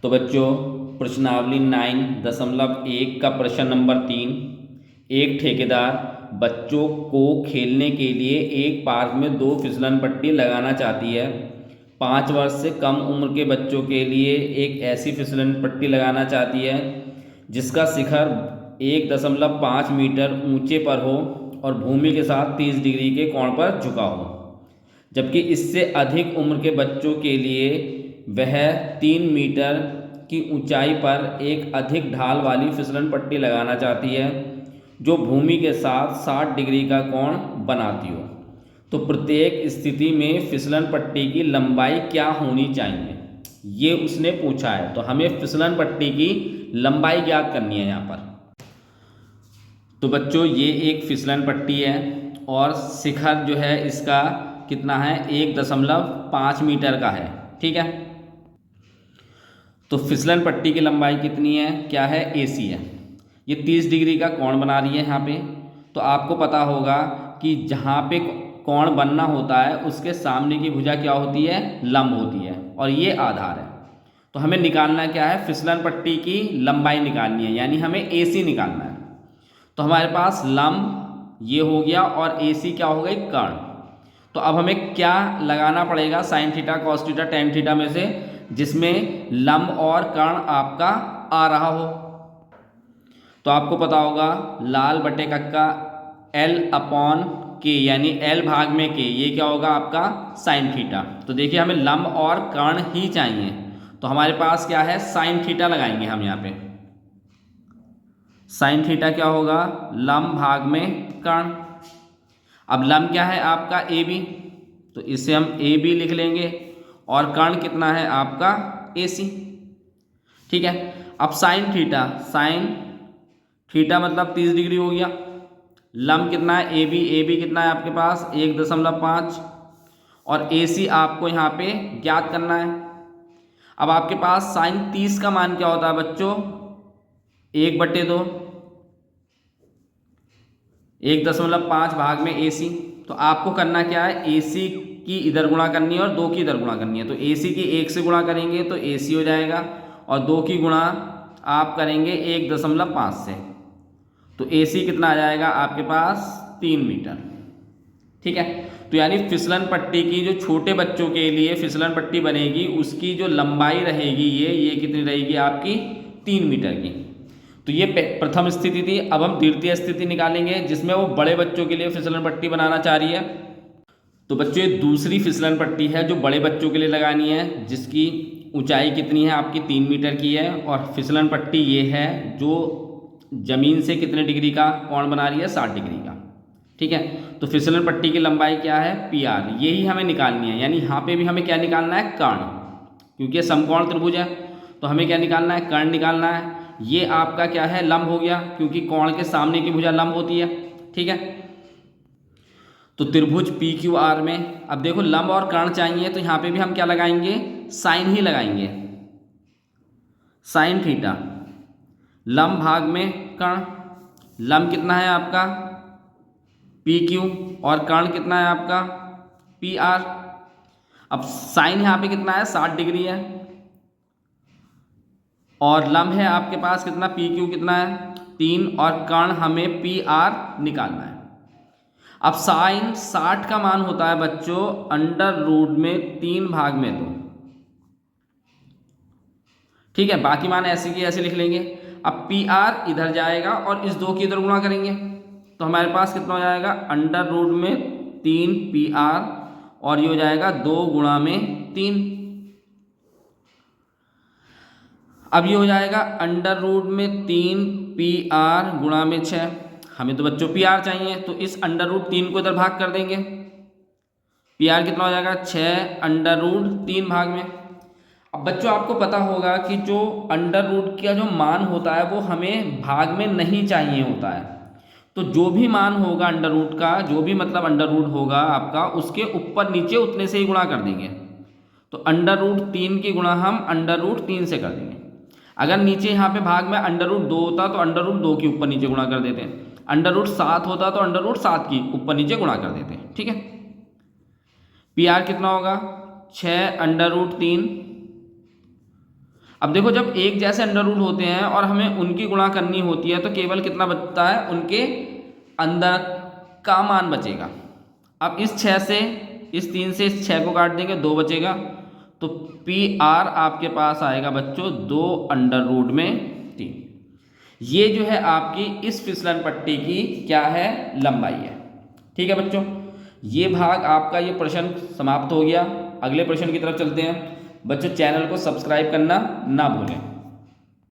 तो बच्चों प्रश्नावली 9.1 का प्रश्न नंबर 3। एक ठेकेदार बच्चों को खेलने के लिए एक पार्क में 2 फिसलन पट्टी लगाना चाहती है। 5 वर्ष से कम उम्र के बच्चों के लिए एक ऐसी फिसलन पट्टी लगाना चाहती है जिसका शिखर 1.5 मीटर ऊंचे पर हो और भूमि के साथ 30 डिग्री के कोण पर झुका हो, जबकि इससे अधिक उम्र के बच्चों के लिए वह 3 मीटर की ऊंचाई पर एक अधिक ढाल वाली फिसलन पट्टी लगाना चाहती है जो भूमि के साथ 60 डिग्री का कोण बनाती हो। तो प्रत्येक स्थिति में फिसलन पट्टी की लंबाई क्या होनी चाहिए, ये उसने पूछा है। तो हमें फिसलन पट्टी की लंबाई ज्ञात करनी है यहाँ पर। तो बच्चों ये एक फिसलन पट्टी है और शिखर जो है इसका कितना है, 1.5 मीटर का है। ठीक है, तो फिसलन पट्टी की लंबाई कितनी है, क्या है, AC है। ये 30 डिग्री का कोण बना रही है यहाँ पे। तो आपको पता होगा कि जहाँ पे कोण बनना होता है उसके सामने की भुजा क्या होती है, लंब होती है, और ये आधार है। तो हमें निकालना क्या है, फिसलन पट्टी की लंबाई निकालनी है, यानी हमें AC निकालना है। तो हमारे पास लंब ये हो गया और AC क्या हो गई, कर्ण। तो अब हमें क्या लगाना पड़ेगा, sine theta, cos theta, tan theta में से, जिसमें लंब और कर्ण आपका आ रहा हो। तो आपको पता होगा लाल बटे कक्का L/K, यानी L भाग में K, ये क्या होगा आपका साइन थीटा। तो देखिए हमें लंब और कर्ण ही चाहिए, तो हमारे पास क्या है, साइन थीटा लगाएंगे हम यहाँ पे। साइन थीटा क्या होगा, लंब भाग में कर्ण। अब लंब क्या है आपका AB, तो इसे हम AB लिख लेंगे, और कर्ण कितना है आपका AC। ठीक है, अब साइन थीटा, साइन थीटा मतलब 30 डिग्री हो गया। लंब कितना है AB, AB कितना है आपके पास 1.5, और AC आपको यहाँ पे ज्ञात करना है। अब आपके पास साइन 30 का मान क्या होता है बच्चों, 1/2, 1.5 भाग में AC। तो आपको करना क्या है, AC की इधर गुणा करनी है और 2 की इधर गुणा करनी है। तो AC की 1 से गुणा करेंगे तो AC हो जाएगा, और 2 की गुणा आप करेंगे 1.5 से, तो AC कितना आ जाएगा आपके पास 3 मीटर। ठीक है, तो यानी फिसलन पट्टी की जो छोटे बच्चों के लिए फिसलन पट्टी बनेगी उसकी जो लंबाई रहेगी ये कितनी रहेगी आपकी, 3 मीटर की। तो ये प्रथम स्थिति थी। अब हम द्वितीय स्थिति निकालेंगे जिसमें वो बड़े बच्चों के लिए फिसलन पट्टी बनाना चाह रही है। तो बच्चों ये दूसरी फिसलन पट्टी है जो बड़े बच्चों के लिए लगानी है, जिसकी ऊंचाई कितनी है आपकी 3 मीटर की है, और फिसलन पट्टी ये है जो जमीन से कितने डिग्री का कोण बना रही है, 60 डिग्री का। ठीक है, तो फिसलन पट्टी की लंबाई क्या है, PR, यही हमें निकालनी है। यानी यहाँ पे भी हमें क्या निकालना है, कर्ण, क्योंकि ये समकोण त्रिभुज है। तो हमें क्या निकालना है, कर्ण निकालना है। ये आपका क्या है, लंब हो गया, क्योंकि कोण के सामने की भुजा लंब होती है। ठीक है, तो त्रिभुज PQR में अब देखो लंब और कर्ण चाहिए, तो यहाँ पे भी हम क्या लगाएंगे, साइन ही लगाएंगे। साइन थीटा, लंब भाग में कर्ण, लंब कितना है आपका PQ, और कर्ण कितना है आपका PR। अब साइन यहाँ पे कितना है, 60 डिग्री है, और लंब है आपके पास कितना, PQ कितना है 3, और कर्ण हमें PR निकालना है। अब साइन 60 का मान होता है बच्चों √3 में 2। ठीक है, बाकी मान ऐसे की ऐसे लिख लेंगे। अब PR इधर जाएगा और इस 2 की इधर गुणा करेंगे, तो हमारे पास कितना हो जाएगा, √3 PR, और ये हो जाएगा 2 गुणा में 3। अब ये हो जाएगा √3 PR गुणा में 6। हमें तो बच्चों PR चाहिए, तो इस √3 को इधर भाग कर देंगे। PR कितना हो जाएगा, 6 √3 भाग में। अब बच्चों आपको पता होगा कि जो √ का जो मान होता है वो हमें भाग में नहीं चाहिए होता है। तो जो भी मान होगा √ का, जो भी मतलब √ होगा आपका, उसके ऊपर नीचे उतने से ही गुणा कर देंगे। तो √3 की गुणा हम √3 से कर देंगे। अगर नीचे यहाँ पे भाग में √2 होता तो √2 के ऊपर नीचे गुणा कर देते हैं। √7 होता तो √7 की ऊपर नीचे गुणा कर देते हैं। ठीक है, PR कितना होगा, 6 √3। अब देखो जब एक जैसे अंडर रूट होते हैं और हमें उनकी गुणा करनी होती है तो केवल कितना बचता है, उनके अंदर का मान बचेगा। अब इस 6 से, इस 3 से इस 6 को काट देंगे, 2 बचेगा, तो पी आर आपके पास आएगा बच्चों 2 अंडर रूट में 3। ये जो है आपकी इस फिसलन पट्टी की क्या है, लंबाई है। ठीक है बच्चों, ये भाग आपका ये प्रश्न समाप्त हो गया। अगले प्रश्न की तरफ चलते हैं। बच्चों चैनल को सब्सक्राइब करना ना भूलें।